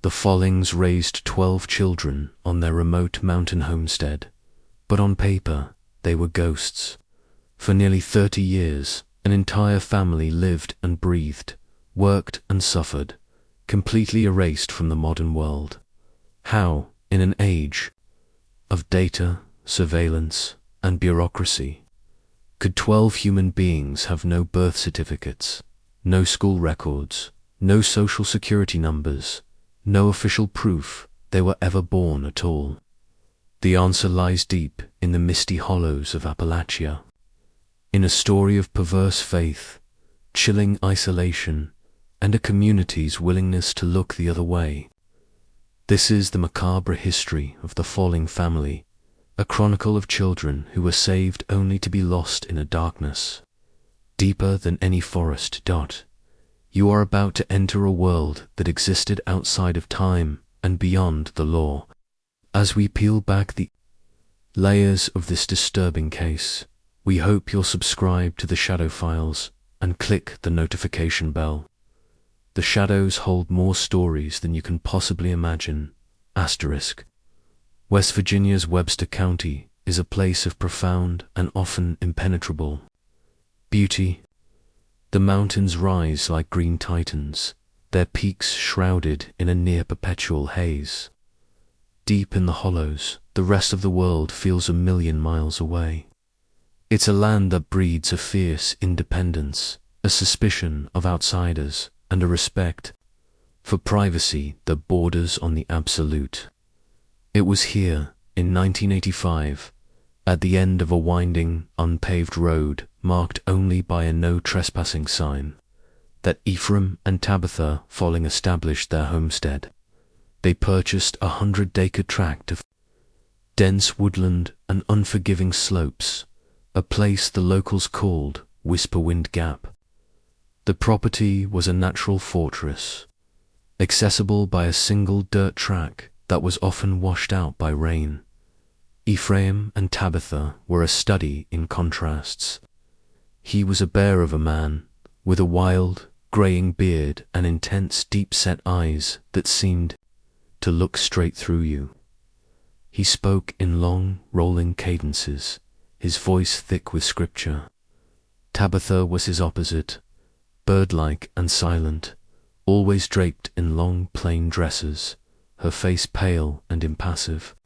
The Follings raised 12 children on their remote mountain homestead, but on paper they were ghosts. For nearly 30 years, an entire family lived and breathed, worked and suffered, completely erased from the modern world. How, in an age of data, surveillance, and bureaucracy, could 12 human beings have no birth certificates, no school records, no social security numbers, no official proof they were ever born at all? The answer lies deep in the misty hollows of Appalachia, in a story of perverse faith, chilling isolation, and a community's willingness to look the other way. This is the macabre history of the Folling family, a chronicle of children who were saved only to be lost in a darkness deeper than any forest. You are about to enter a world that existed outside of time and beyond the law. As we peel back the layers of this disturbing case, we hope you'll subscribe to the Shadow Files and click the notification bell. The shadows hold more stories than you can possibly imagine. West Virginia's Webster County is a place of profound and often impenetrable beauty. The mountains rise like green titans, their peaks shrouded in a near-perpetual haze. Deep in the hollows, the rest of the world feels a million miles away. It's a land that breeds a fierce independence, a suspicion of outsiders, and a respect for privacy that borders on the absolute. It was here, in 1985, at the end of a winding, unpaved road marked only by a no trespassing sign, that Ephraim and Tabitha Folling established their homestead. They purchased a 100-acre tract of dense woodland and unforgiving slopes, a place the locals called Whisperwind Gap. The property was a natural fortress, accessible by a single dirt track that was often washed out by rain. Ephraim and Tabitha were a study in contrasts. He was a bear of a man, with a wild, greying beard and intense, deep-set eyes that seemed to look straight through you. He spoke in long, rolling cadences, his voice thick with scripture. Tabitha was his opposite, bird-like and silent, always draped in long, plain dresses, her face pale and impassive.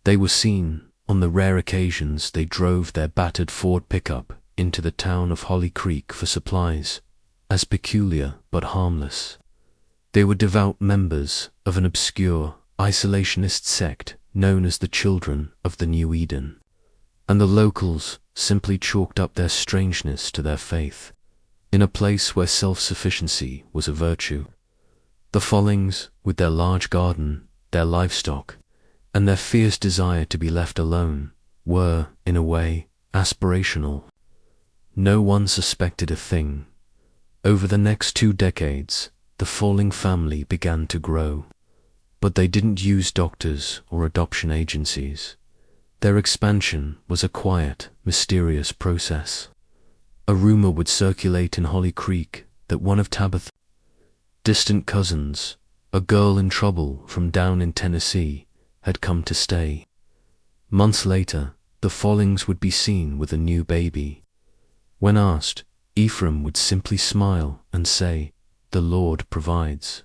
They were seen, on the rare occasions they drove their battered Ford pickup into the town of Holly Creek for supplies, as peculiar but harmless. They were devout members of an obscure, isolationist sect known as the Children of the New Eden, and the locals simply chalked up their strangeness to their faith, in a place where self-sufficiency was a virtue. The Follings, with their large garden, their livestock, and their fierce desire to be left alone, were, in a way, aspirational. No one suspected a thing. Over the next 2 decades, the Folling family began to grow, but they didn't use doctors or adoption agencies. Their expansion was a quiet, mysterious process. A rumor would circulate in Holly Creek that one of Tabitha's distant cousins, a girl in trouble from down in Tennessee, had come to stay. Months later, the Follings would be seen with a new baby. When asked, Ephraim would simply smile and say, "The Lord provides.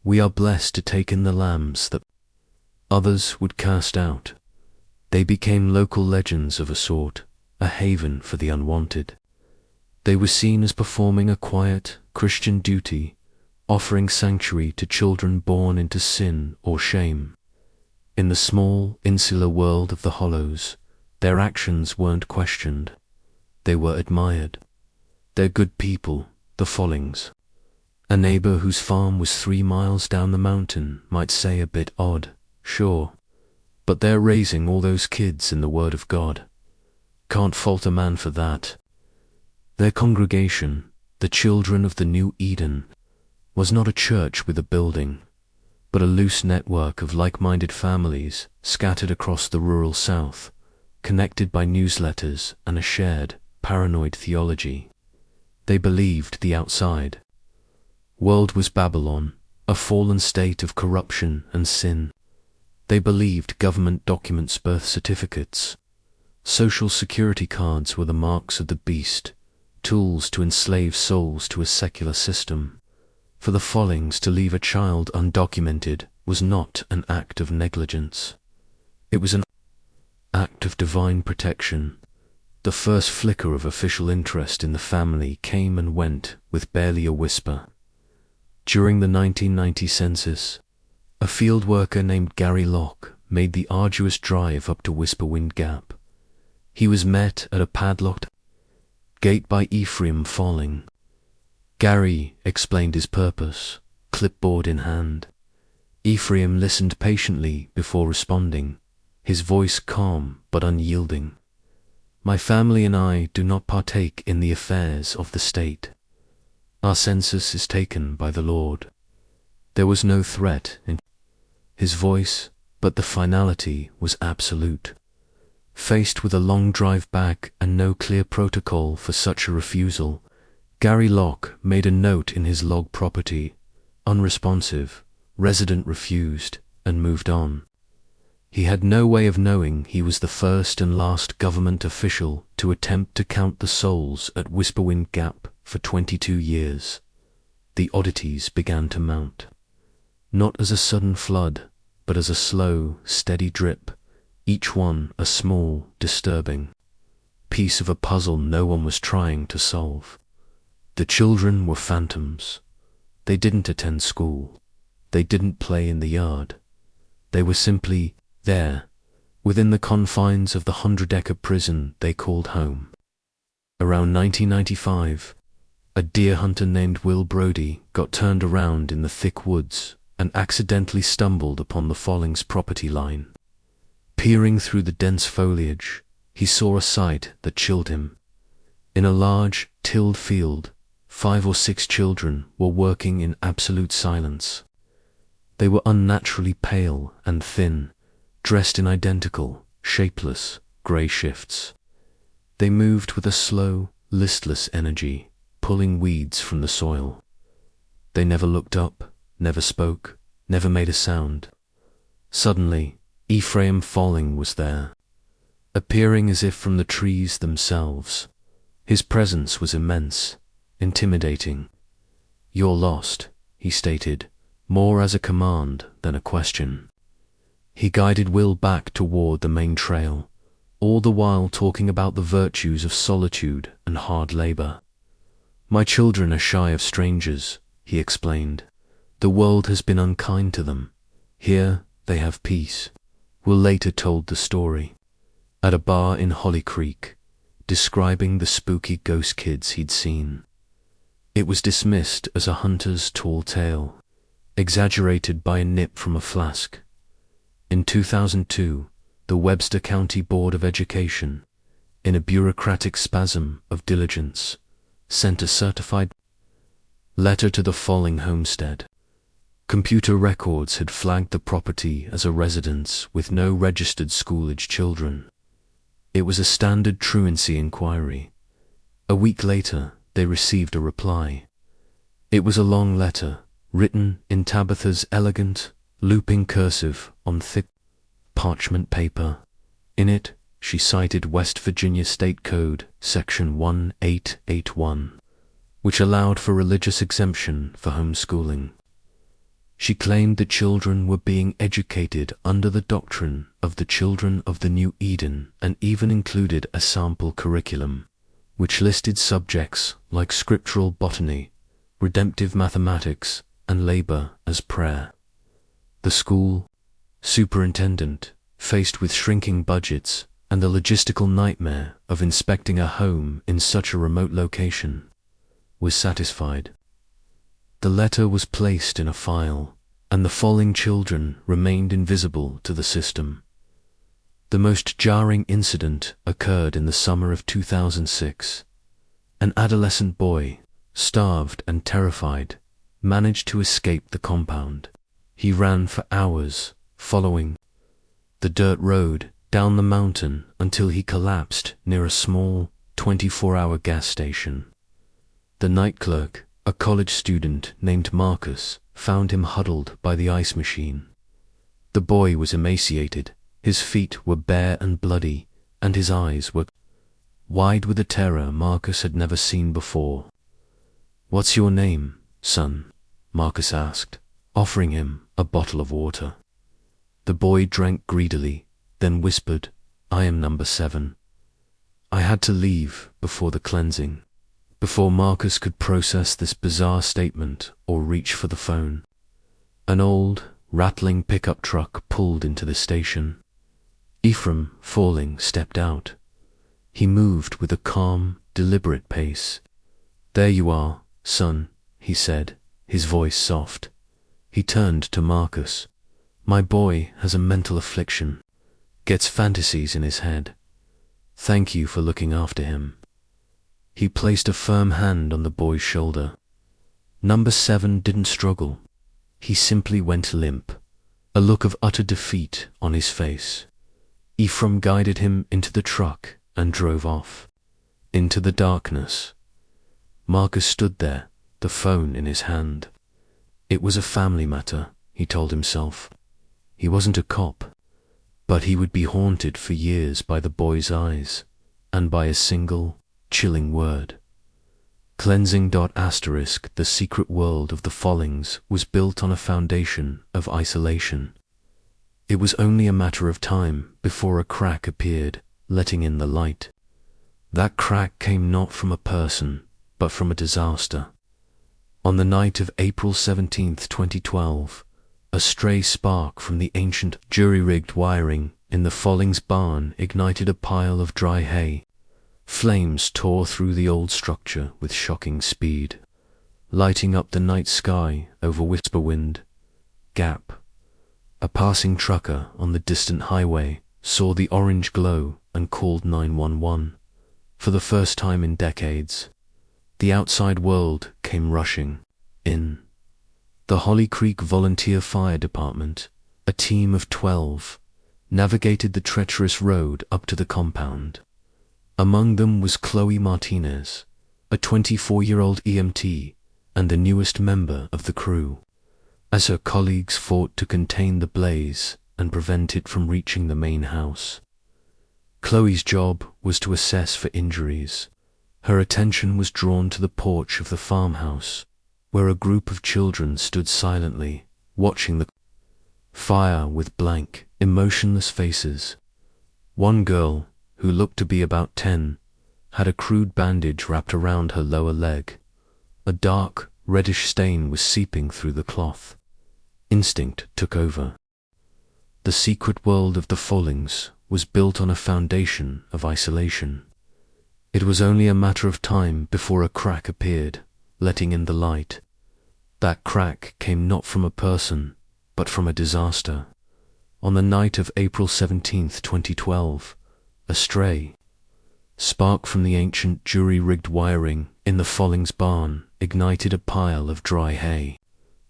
We are blessed to take in the lambs that others would cast out." They became local legends of a sort, a haven for the unwanted. They were seen as performing a quiet, Christian duty, offering sanctuary to children born into sin or shame. In the small, insular world of the Hollows, their actions weren't questioned. They were admired. They're good people, the Follings. A neighbor whose farm was 3 miles down the mountain might say a bit odd, sure, but they're raising all those kids in the Word of God. Can't fault a man for that. Their congregation, the Children of the New Eden, was not a church with a building, but a loose network of like-minded families scattered across the rural South, connected by newsletters and a shared, paranoid theology. They believed the outside world was Babylon, a fallen state of corruption and sin. They believed government documents, birth certificates, social security cards were the marks of the beast, tools to enslave souls to a secular system. For the Follings, to leave a child undocumented was not an act of negligence. It was an act of divine protection. The first flicker of official interest in the family came and went with barely a whisper. During the 1990 census, a field worker named Gary Locke made the arduous drive up to Whisperwind Gap. He was met at a padlocked gate by Ephraim Folling. Gary explained his purpose, clipboard in hand. Ephraim listened patiently before responding, his voice calm but unyielding. "My family and I do not partake in the affairs of the state. Our census is taken by the Lord." There was no threat in his voice, but the finality was absolute. Faced with a long drive back and no clear protocol for such a refusal, Gary Locke made a note in his log property: unresponsive, resident refused, and moved on. He had no way of knowing he was the first and last government official to attempt to count the souls at Whisperwind Gap for 22 years. The oddities began to mount, not as a sudden flood, but as a slow, steady drip, each one a small, disturbing piece of a puzzle no one was trying to solve. The children were phantoms. They didn't attend school. They didn't play in the yard. They were simply there, within the confines of the 100-acre prison they called home. Around 1995, a deer hunter named Will Brody got turned around in the thick woods and accidentally stumbled upon the Follings property line. Peering through the dense foliage, he saw a sight that chilled him. In a large, tilled field, 5 or 6 children were working in absolute silence. They were unnaturally pale and thin, dressed in identical, shapeless, grey shifts. They moved with a slow, listless energy, pulling weeds from the soil. They never looked up, never spoke, never made a sound. Suddenly, Ephraim Folling was there, appearing as if from the trees themselves. His presence was immense, intimidating. "You're lost," he stated, more as a command than a question. He guided Will back toward the main trail, all the while talking about the virtues of solitude and hard labor. "My children are shy of strangers," he explained. "The world has been unkind to them. Here they have peace." Will later told the story at a bar in Holly Creek, describing the spooky ghost kids he'd seen. It was dismissed as a hunter's tall tale, exaggerated by a nip from a flask. In 2002, the Webster County Board of Education, in a bureaucratic spasm of diligence, sent a certified letter to the Folling homestead. Computer records had flagged the property as a residence with no registered school-age children. It was a standard truancy inquiry. A week later, they received a reply. It was a long letter, written in Tabitha's elegant, looping cursive on thick parchment paper. In it, she cited West Virginia State Code, Section 1881, which allowed for religious exemption for homeschooling. She claimed the children were being educated under the doctrine of the Children of the New Eden, and even included a sample curriculum, which listed subjects like scriptural botany, redemptive mathematics, and labor as prayer. The school superintendent, faced with shrinking budgets and the logistical nightmare of inspecting a home in such a remote location, was satisfied. The letter was placed in a file, and the Folling children remained invisible to the system. The most jarring incident occurred in the summer of 2006. An adolescent boy, starved and terrified, managed to escape the compound. He ran for hours, following the dirt road down the mountain until he collapsed near a small 24-hour gas station. The night clerk, A college student named Marcus found him huddled by the ice machine. The boy was emaciated, his feet were bare and bloody, and his eyes were wide with a terror Marcus had never seen before. "What's your name, son?" Marcus asked, offering him a bottle of water. The boy drank greedily, then whispered, "I am number 7. I had to leave before the cleansing." Before Marcus could process this bizarre statement or reach for the phone, an old, rattling pickup truck pulled into the station. Ephraim, Folling, stepped out. He moved with a calm, deliberate pace. "There you are, son," he said, his voice soft. He turned to Marcus. "My boy has a mental affliction, gets fantasies in his head. Thank you for looking after him." He placed a firm hand on the boy's shoulder. Number 7 didn't struggle. He simply went limp, a look of utter defeat on his face. Ephraim guided him into the truck and drove off, into the darkness. Marcus stood there, the phone in his hand. It was a family matter, he told himself. He wasn't a cop, but he would be haunted for years by the boy's eyes, and by a single, chilling word. Cleansing. The secret world of the Follings was built on a foundation of isolation. It was only a matter of time before a crack appeared, letting in the light. That crack came not from a person, but from a disaster. On the night of April 17th, 2012, a stray spark from the ancient jury-rigged wiring in the Follings barn ignited a pile of dry hay. Flames tore through the old structure with shocking speed, lighting up the night sky over Whisperwind Gap. A passing trucker on the distant highway saw the orange glow and called 911. For the first time in decades, the outside world came rushing in. The Holly Creek Volunteer Fire Department, a team of 12, navigated the treacherous road up to the compound. Among them was Chloe Martinez, a 24-year-old EMT and the newest member of the crew. As her colleagues fought to contain the blaze and prevent it from reaching the main house, Chloe's job was to assess for injuries. Her attention was drawn to the porch of the farmhouse, where a group of children stood silently, watching the fire with blank, emotionless faces. One girl, who looked to be about 10, had a crude bandage wrapped around her lower leg. A dark, reddish stain was seeping through the cloth. Instinct took over. The secret world of the Follings was built on a foundation of isolation. It was only a matter of time before a crack appeared, letting in the light. That crack came not from a person, but from a disaster. On the night of April 17th, 2012, a stray spark from the ancient jury-rigged wiring in the Follings barn ignited a pile of dry hay.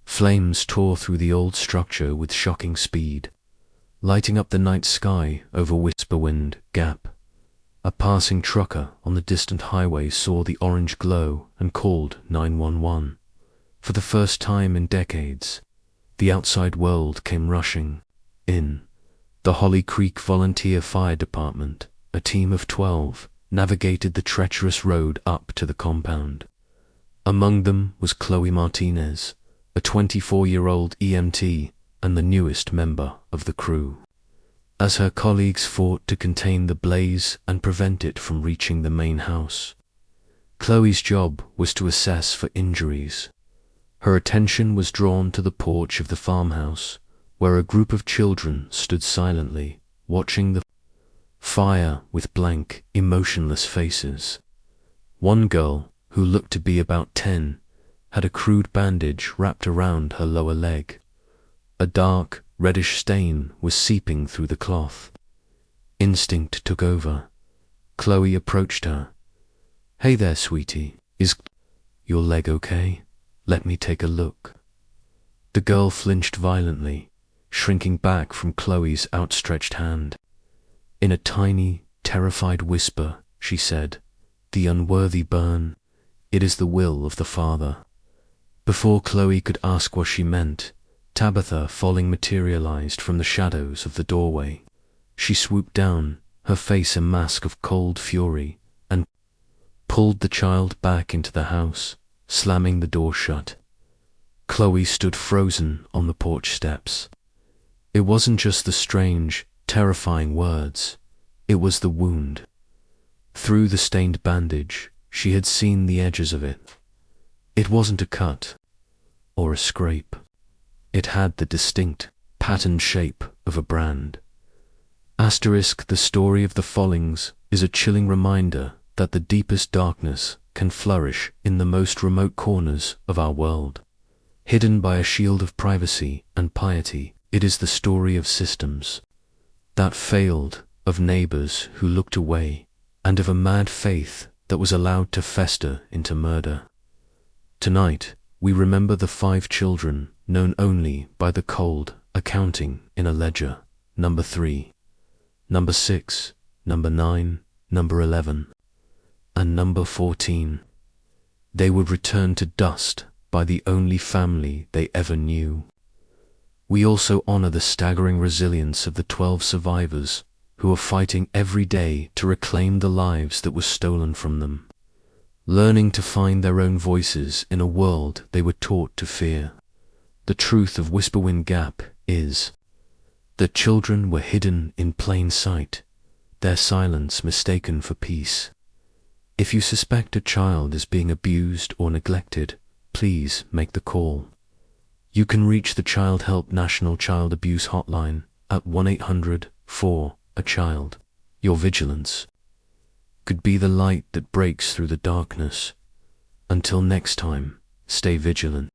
Flames tore through the old structure with shocking speed, lighting up the night sky over Whisperwind Gap. A passing trucker on the distant highway saw the orange glow and called 911. For the first time in decades, the outside world came rushing in. The Holly Creek Volunteer Fire Department, a team of 12, navigated the treacherous road up to the compound. Among them was Chloe Martinez, a 24-year-old EMT and the newest member of the crew. As her colleagues fought to contain the blaze and prevent it from reaching the main house, Chloe's job was to assess for injuries. Her attention was drawn to the porch of the farmhouse, where a group of children stood silently, watching the fire with blank, emotionless faces. One girl, who looked to be about 10, had a crude bandage wrapped around her lower leg. A dark, reddish stain was seeping through the cloth. Instinct took over. Chloe approached her. "Hey there, sweetie. Is your leg okay? Let me take a look." The girl flinched violently, shrinking back from Chloe's outstretched hand. In a tiny, terrified whisper, she said, "The unworthy burn. It is the will of the Father." Before Chloe could ask what she meant, Tabitha Folling materialized from the shadows of the doorway. She swooped down, her face a mask of cold fury, and pulled the child back into the house, slamming the door shut. Chloe stood frozen on the porch steps. It wasn't just the strange, terrifying words, it was the wound. Through the stained bandage, she had seen the edges of it. It wasn't a cut or a scrape. It had the distinct, patterned shape of a brand. Asterisk, the story of the Follings is a chilling reminder that the deepest darkness can flourish in the most remote corners of our world. Hidden by a shield of privacy and piety, it is the story of systems that failed, of neighbors who looked away, and of a mad faith that was allowed to fester into murder. Tonight, we remember the 5 children known only by the cold accounting in a ledger: number 3, number 6, number 9, number 11, and number 14. They would return to dust by the only family they ever knew. We also honor the staggering resilience of the 12 survivors who are fighting every day to reclaim the lives that were stolen from them, learning to find their own voices in a world they were taught to fear. The truth of Whisperwind Gap is that children were hidden in plain sight, their silence mistaken for peace. If you suspect a child is being abused or neglected, please make the call. You can reach the Child Help National Child Abuse Hotline at 1-800-4-A-CHILD. Your vigilance could be the light that breaks through the darkness. Until next time, stay vigilant.